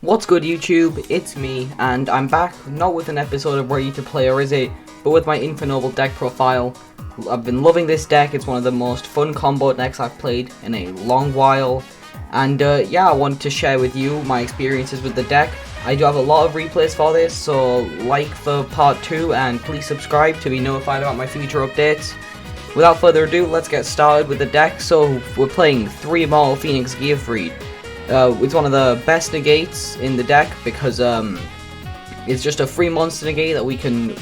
What's good YouTube, it's me, and I'm back, not with an episode of Ready to Play or Is It, but with my Infernoble deck profile. I've been loving this deck, it's one of the most fun combo decks I've played in a long while, and yeah, I wanted to share with you my experiences with the deck. I do have a lot of replays for this, so like for part 2 and please subscribe to be notified about my future updates. Without further ado, let's get started with the deck. So we're playing 3 Immortal Phoenix Gearfried. It's one of the best negates in the deck because it's just a free monster negate that we can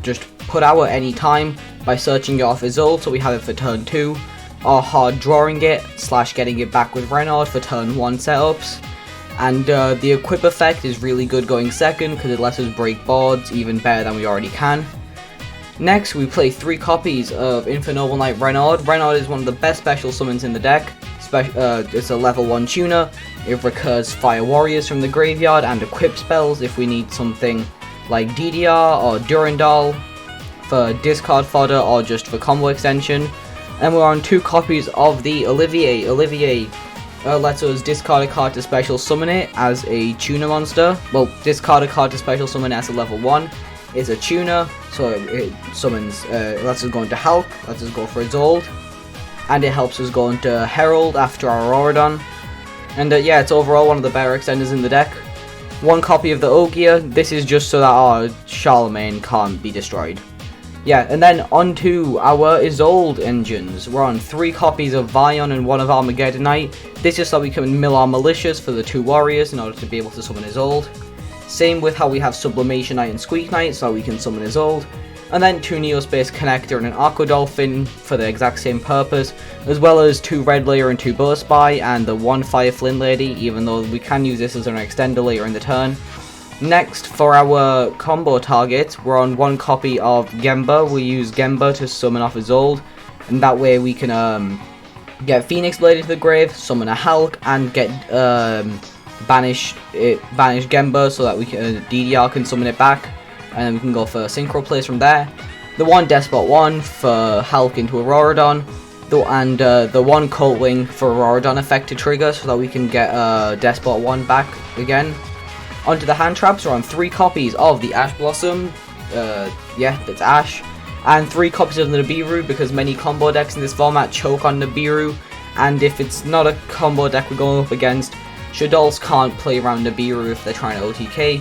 just put out at any time by searching it off Isolde, so we have it for turn 2, or hard drawing it / getting it back with Renaud for turn 1 setups. And the equip effect is really good going second because it lets us break boards even better than we already can. Next, we play 3 copies of Infernoble Knight Renaud. Renaud is one of the best special summons in the deck. It's a level 1 tuner. It recurs Fire Warriors from the graveyard and equip spells if we need something like DDR or Durandal for discard fodder or just for combo extension. And we're on 2 copies of the Olivier. Olivier lets us discard a card to special summon it as a tuner monster. Well, discard a card to special summon it as a level 1. It's a tuner, so it summons, lets us go into Hulk, lets us go for Isolde. And it helps us go into Herald after our Auradon. And yeah, it's overall one of the better extenders in the deck. 1 copy of the Ogier. This is just so that our Charlemagne can't be destroyed. Yeah, and then onto our Isolde engines. We're on 3 copies of Vion and 1 of Armageddonite. This is so we can mill our Malicious for the 2 warriors in order to be able to summon Isolde. Same with how we have Sublimation Knight and Squeak Knight so we can summon Isolde. And then 2 Neospace Connector and an Aqua Dolphin for the exact same purpose, as well as 2 Red Layer and 2 Burst Spy, and the 1 Fire Flint Lady, even though we can use this as an extender later in the turn. Next, for our combo targets, we're on 1 copy of Gemba. We use Gemba to summon off Isolde, and that way we can get Phoenix Blade into the grave, summon a Hulk, and get banish Gemba so that we can DDR can summon it back. And then we can go for Synchro Plays from there. The 1 Despot 1 for Hulk into Auradon. The 1 Colt Wing for Auradon effect to trigger so that we can get Despot 1 back again. Onto the hand traps, we're on 3 copies of the Ash Blossom. Yeah, that's Ash. And 3 copies of the Nibiru because many combo decks in this format choke on Nibiru. And if it's not a combo deck we're going up against, Shaddolls can't play around Nibiru if they're trying to OTK.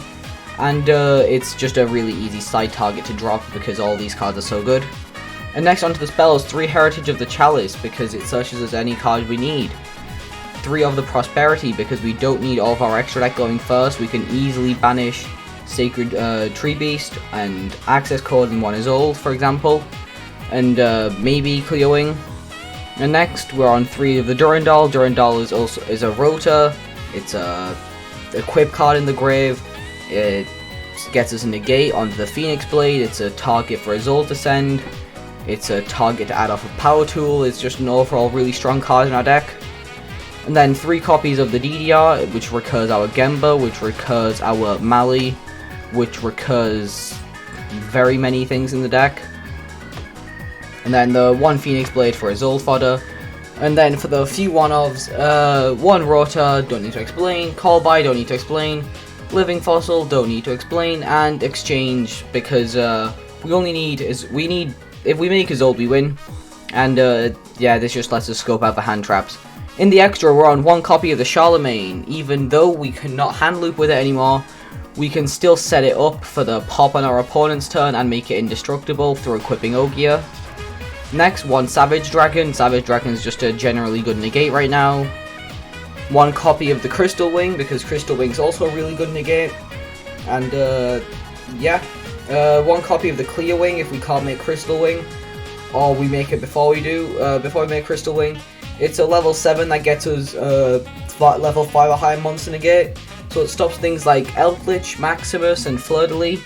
And it's just a really easy side target to drop because all these cards are so good. And next onto the spells, 3 Heritage of the Chalice because it searches us any card we need. 3 of the Prosperity because we don't need all of our extra deck going first. We can easily banish Sacred Tree Beast and Access Code in 1 Isolde, for example. And maybe Cleoing. And next we're on 3 of the Durandal. Durandal is a Rota. It's a equip card in the grave. It gets us a negate onto the Phoenix Blade. It's a target for Isolde to send. It's a target to add off a Power Tool. It's just an overall really strong card in our deck. And then 3 copies of the DDR, which recurs our Gemba, which recurs our Mali, which recurs very many things in the deck. And then the 1 Phoenix Blade for Isolde fodder. And then for the few one-offs, 1 Rota, don't need to explain. Call by, don't need to explain. Living Fossil, don't need to explain, and Exchange because if we make Isolde we win, and yeah, this just lets us scope out the hand traps. In the extra, we're on 1 copy of the Charlemagne. Even though we cannot hand loop with it anymore, we can still set it up for the pop on our opponent's turn and make it indestructible through equipping Ogier. Next, 1 Savage Dragon. Savage Dragon is just a generally good negate right now. 1 copy of the Crystal Wing because Crystal Wing's also a really good negate. And yeah, 1 copy of the Clear Wing if we can't make Crystal Wing, or we make it before we make Crystal Wing. It's a level 7 that gets us level 5 or higher monster negate, so it stops things like Eldritch, Maximus, and Fleur-de-Lis,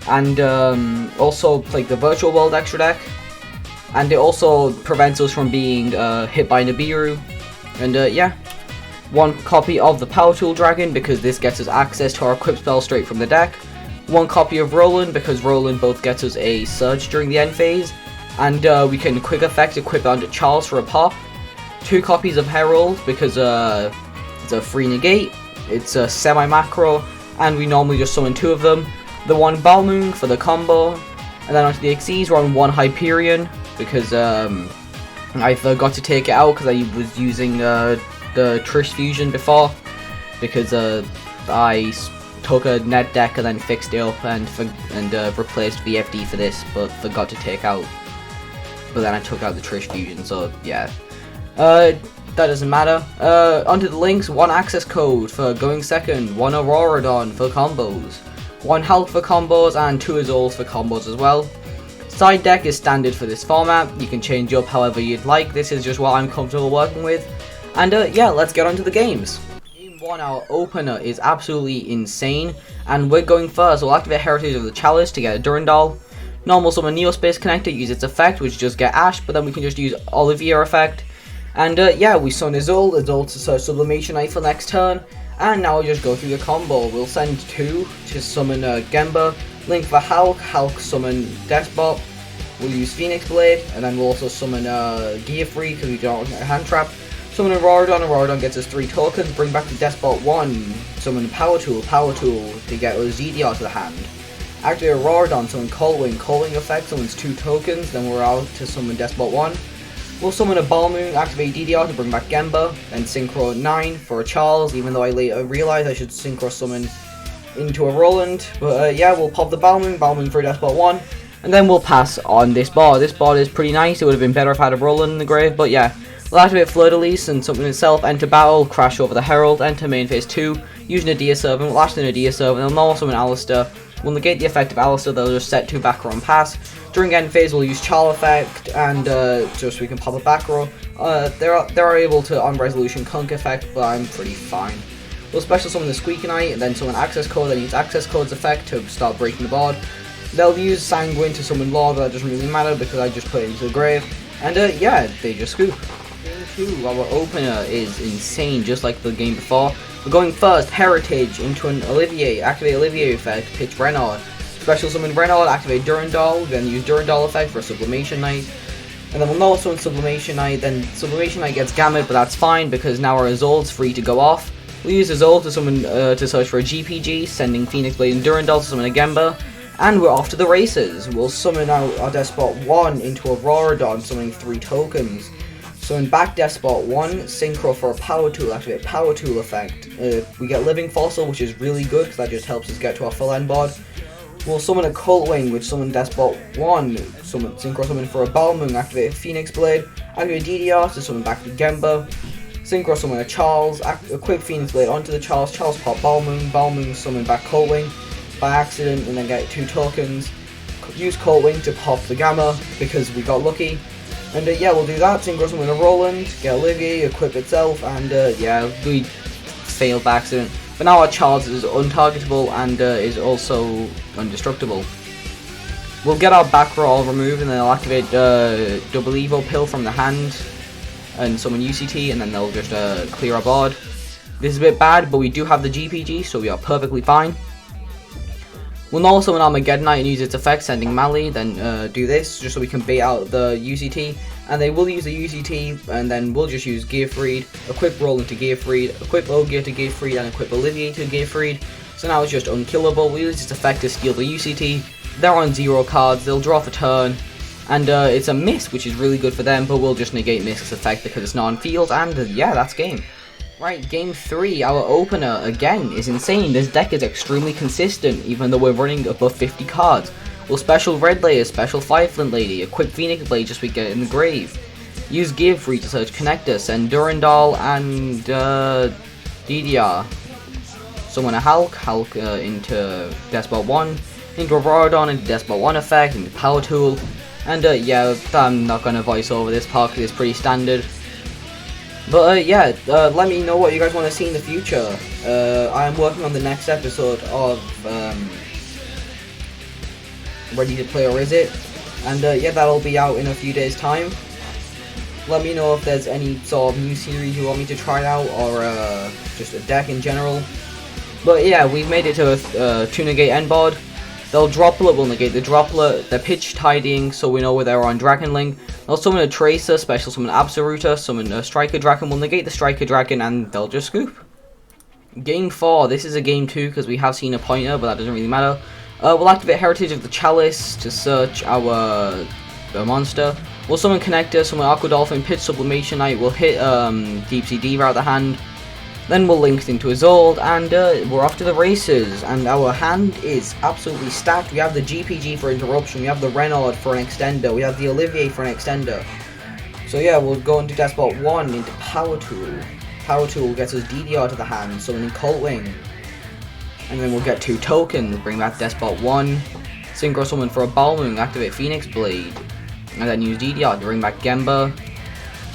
and also like the Virtual World extra deck. And it also prevents us from being hit by Nibiru. And yeah. 1 copy of the Power Tool Dragon because this gets us access to our equip spell straight from the deck. 1 copy of Roland because Roland both gets us a Surge during the end phase. And we can quick effect equip onto Charles for a pop. 2 copies of Herald because it's a free negate. it's a semi-macro, and we normally just summon 2 of them. The one Balmung for the combo, and then onto the Xyz we're on 1 Hyperion, because I forgot to take it out because I was using the Trish Fusion before, because I took a net deck and then fixed it up and replaced VFD for this, but forgot to take out. But then I took out the Trish Fusion, so yeah. That doesn't matter. Onto the links, 1 access code for going second, 1 Auroradon for combos, 1 Hulk for combos, and 2 Azoles for combos as well. Side deck is standard for this format. You can change up however you'd like. This is just what I'm comfortable working with. And yeah, let's get on to the games. Game 1, our opener, is absolutely insane. And we're going first. We'll activate Heritage of the Chalice to get a Durandal. Normal summon Neospace Connector, use its effect, which just get Ash, but then we can just use Olivier effect. And yeah, we summon Azole to search Sublimation Knife for next turn. And now we'll just go through the combo. We'll send 2 to summon Gemba, Link for Hulk, summon Despot. We'll use Phoenix Blade, and then we'll also summon Gearfree because we don't want a hand trap. Summon Auroradon gets us 3 tokens, bring back the Despot 1, summon Power Tool to get us ZDR to the hand. Activate Auroradon, summon Coldwing effect summons 2 tokens, then we're out to summon Despot 1. We'll summon a Balmung, activate DDR to bring back Gemba, then Synchro 9 for a Charles, even though I later realised I should Synchro summon into a Roland. But yeah, we'll pop the Balmung for a Despot 1, and then we'll pass on this board. This board is pretty nice. It would have been better if I had a Roland in the grave, but yeah. We'll activate Fleur-de-Lis and summon itself, enter battle, crash over the Herald, enter main phase 2, use Nadia Servant, we'll ash the Nadia Servant, and then we'll summon Alistair. We'll negate the effect of Alistair, they'll just set 2 back row and pass. During end phase we'll use Charl effect, and just so we can pop a back row. They're able to on resolution Kunk effect, but I'm pretty fine. We'll special summon the Squeaky Knight, and then summon access code, then use access code's effect to start breaking the board. They'll use Sanguine to summon Lord, but that doesn't really matter because I just put it into the grave. And yeah, they just scoop. Game 2, our opener is insane, just like the game before. We're going first, Heritage into an Olivier, activate Olivier effect, pitch Renaud. Special summon Renaud, activate Durandal, then use Durandal effect for a Sublimation Knight. And then we'll no summon Sublimation Knight, then Sublimation Knight gets Gamut, but that's fine because now our Azole's free to go off. We'll use Azole to summon to search for a GPG, sending Phoenix Blade and Durandal to summon a Gemba. And we're off to the races. We'll summon out our Despot 1 into Auroradon, summoning 3 tokens. Summon back Despot 1, Synchro for a Power Tool, activate Power Tool effect. We get Living Fossil, which is really good because that just helps us get to our full end board. We'll summon a Colt Wing, which summon Despot 1, Synchro summon for a Balmung, activate Phoenix Blade, activate DDR to summon back the Gemba. Synchro summon a Charles, equip Phoenix Blade onto the Charles pop Balmung summon back Colt Wing by accident and then get 2 tokens. Use Colt Wing to pop the Gamma because we got lucky. And yeah, we'll do that. Synchro summon a Roland, get Olivier, equip itself, and yeah, we failed by accident. But now our Charles is untargetable and is also indestructible. We'll get our back row all removed and then I'll activate Double Evo Pill from the hand and summon UCT, and then they'll just clear our board. This is a bit bad, but we do have the GPG, so we are perfectly fine. We'll now summon Armageddonite and use its effect, sending Mali, then do this, just so we can bait out the UCT. And they will use the UCT, and then we'll just use Gearfried, equip Roland to Gearfried, equip Ogier to Gearfried, and equip Olivier to Gearfried. So now it's just unkillable. We use its effect to steal the UCT. They're on 0 cards, they'll draw for turn. And it's a miss, which is really good for them, but we'll just negate Misk's effect because it's non-field, and yeah, that's game. Right, game 3, our opener, again, is insane. This deck is extremely consistent, even though we're running above 50 cards. We'll special Red Layer, special Fireflint Lady, equip Phoenix Blade just so we get it in the grave. Use Gearfried to search Connector, send Durandal and DDR. Summon a Hulk into Despot 1, into Auroradon, into Despot 1 effect, into Power Tool. And yeah, I'm not going to voice over this part because it's pretty standard. But yeah, let me know what you guys want to see in the future. I am working on the next episode of Ready to Play or Is It? And yeah, that'll be out in a few days' time. Let me know if there's any sort of new series you want me to try out, or just a deck in general. But yeah, we've made it to a 2 negate end board. They'll Droplet, we'll negate the Droplet, they're pitch tidying so we know where they're on Dragon Link. They'll summon a Tracer, special summon Absoluta, summon a Striker Dragon, we'll negate the Striker Dragon, and they'll just scoop. Game 4, this is a game 2 because we have seen a pointer, but that doesn't really matter. We'll activate Heritage of the Chalice to search our monster. We'll summon Connector, summon Aqua Dolphin, pitch Sublimation Knight, we'll hit Deep Sea Diva out of the hand. Then we'll link into Isolde, and we're off to the races. And our hand is absolutely stacked. We have the GPG for Interruption, we have the Renaud for an extender, we have the Olivier for an extender. So yeah, we'll go into Despot 1 into Power Tool. Power Tool gets us DDR to the hand, summoning Colt Wing. And then we'll get 2 tokens, bring back Despot 1. Synchro Summon for a Balloon, activate Phoenix Blade. And then use DDR to bring back Gemba.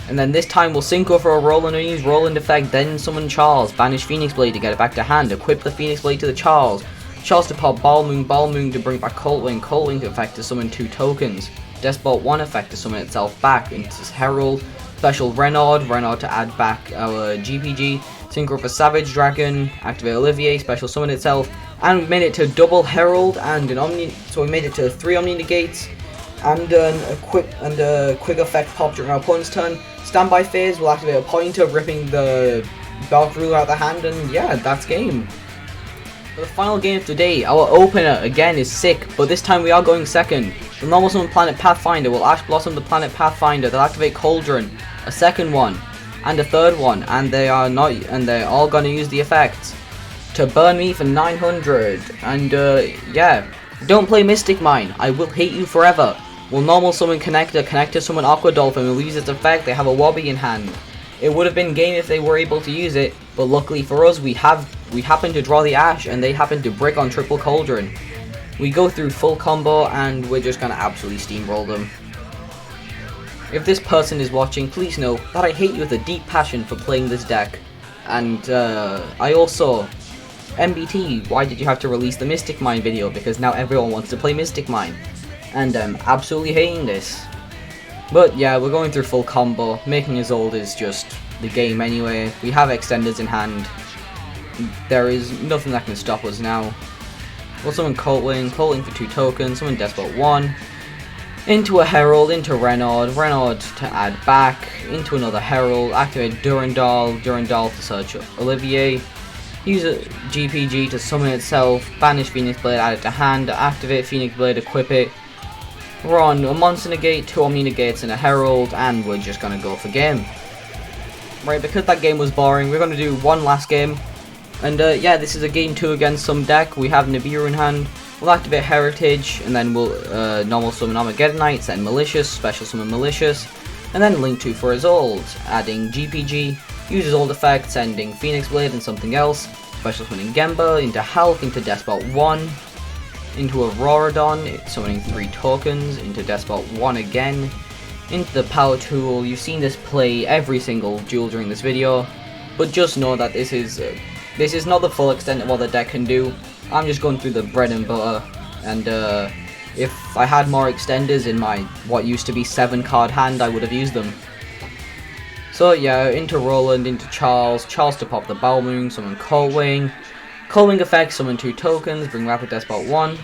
And then this time we'll Synchro for a Roland and use Roland effect, then summon Charles. Banish Phoenix Blade to get it back to hand. Equip the Phoenix Blade to the Charles. Charles to pop Balmoon to bring back Colt Wing effect to summon 2 tokens. Despot 1 effect to summon itself back into Herald. Special Renaud to add back our GPG. Synchro for Savage Dragon, activate Olivier, special summon itself. And we made it to double Herald and an Omni, so we made it to 3 Omni Negates. And a quick effect pop during our opponent's turn. Standby phase will activate a pointer, ripping the Dark Ruler out of the hand, and yeah, that's game. For the final game of today, our opener again is sick, but this time we are going second. The normal summon Planet Pathfinder will Ash Blossom the Planet Pathfinder. They'll activate Cauldron, a second one, and a third one, and they're all gonna use the effects to burn me for 900. And yeah, don't play Mystic Mine. I will hate you forever. We'll normal summon Connector summon Aqua Dolphin, will use its effect, they have a Wobby in hand. It would have been game if they were able to use it, but luckily for us, we happen to draw the Ash, and they happen to brick on triple Cauldron. We go through full combo, and we're just gonna absolutely steamroll them. If this person is watching, please know that I hate you with a deep passion for playing this deck. And I also, MBT, why did you have to release the Mystic Mine video? Because now everyone wants to play Mystic Mine. And I'm absolutely hating this. But yeah, we're going through full combo. Making Isolde is just the game anyway. We have extenders in hand. There is nothing that can stop us now. We'll summon Colt Wing for 2 tokens, summon Despot 1. Into a Herald, into Renaud to add back, into another Herald, activate Durandal to search Olivier. Use a GPG to summon itself, banish Phoenix Blade, add it to hand, activate Phoenix Blade, equip it. We're on a Monster Negate, 2 Omni Negates and a Herald, and we're just gonna go for game. Right, because that game was boring, we're gonna do one last game. And yeah, this is a game 2 against some deck. We have Nibiru in hand. We'll activate Heritage, and then we'll normal summon Armageddonite, send Malicious, special summon Malicious, and then link 2 for Isolde, adding GPG, use Isolde effect, sending Phoenix Blade and something else, special summoning Gemba, into Hulk, into Despot 1, into Auroradon, summoning 3 tokens, into Despot 1 again, into the Power Tool. You've seen this play every single duel during this video, but just know that this is not the full extent of what the deck can do. I'm just going through the bread and butter, and if I had more extenders in my what used to be 7 card hand, I would have used them. So yeah, into Roland, into Charles to pop the Balmoon, summon Colt Wing effect, summon 2 tokens, bring Rapid Despot 1,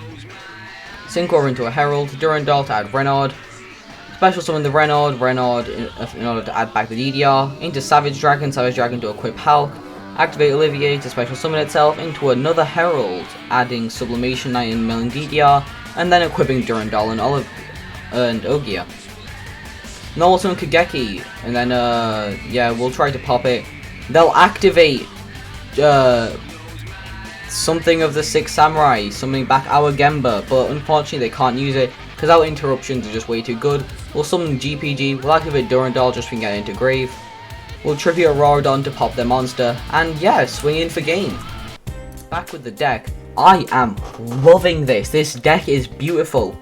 Synchro into a Herald, Durandal to add Renaud, special summon the Renaud in order to add back the DDR, into Savage Dragon to equip Hulk, activate Olivier to special summon itself into another Herald, adding Sublimation Knight and milling DDR, and then equipping Durandal and Ogia. Normal summon Kageki, and then yeah, we'll try to pop it. They'll activate something of the 6 Samurai, summoning back our Gemba, but unfortunately they can't use it because our interruptions are just way too good. We'll summon GPG, we'll activate Durandal just to get into Grave. We'll tribute Auroradon to pop their monster, and yeah, swing in for game. Back with the deck. I am loving this. This deck is beautiful.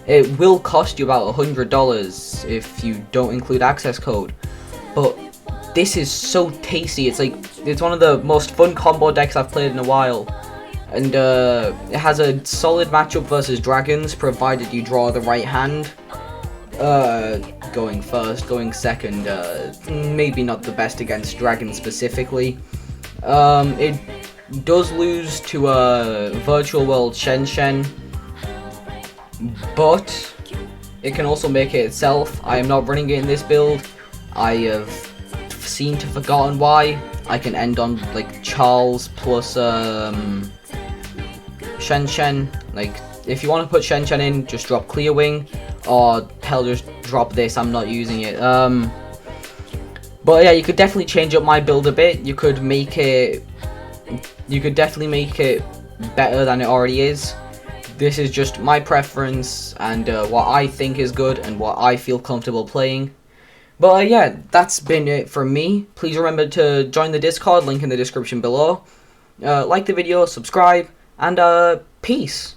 It will cost you about $100 if you don't include access code, but this is so tasty. It's one of the most fun combo decks I've played in a while, and it has a solid matchup versus dragons, provided you draw the right hand. Going first, going second, maybe not the best against dragons specifically. It does lose to Virtual World Shen, but it can also make it itself. I am not running it in this build. I have seemed to have forgotten why. I can end on like Charles plus Shen Shen. Like, if you want to put Shen Shen in, just drop Clear Wing, or hell, just drop this. I'm not using it. But yeah, you could definitely change up my build a bit. You could definitely make it better than it already is. This is just my preference and what I think is good and what I feel comfortable playing. But yeah, that's been it from me. Please remember to join the Discord, link in the description below. Like the video, subscribe, and peace.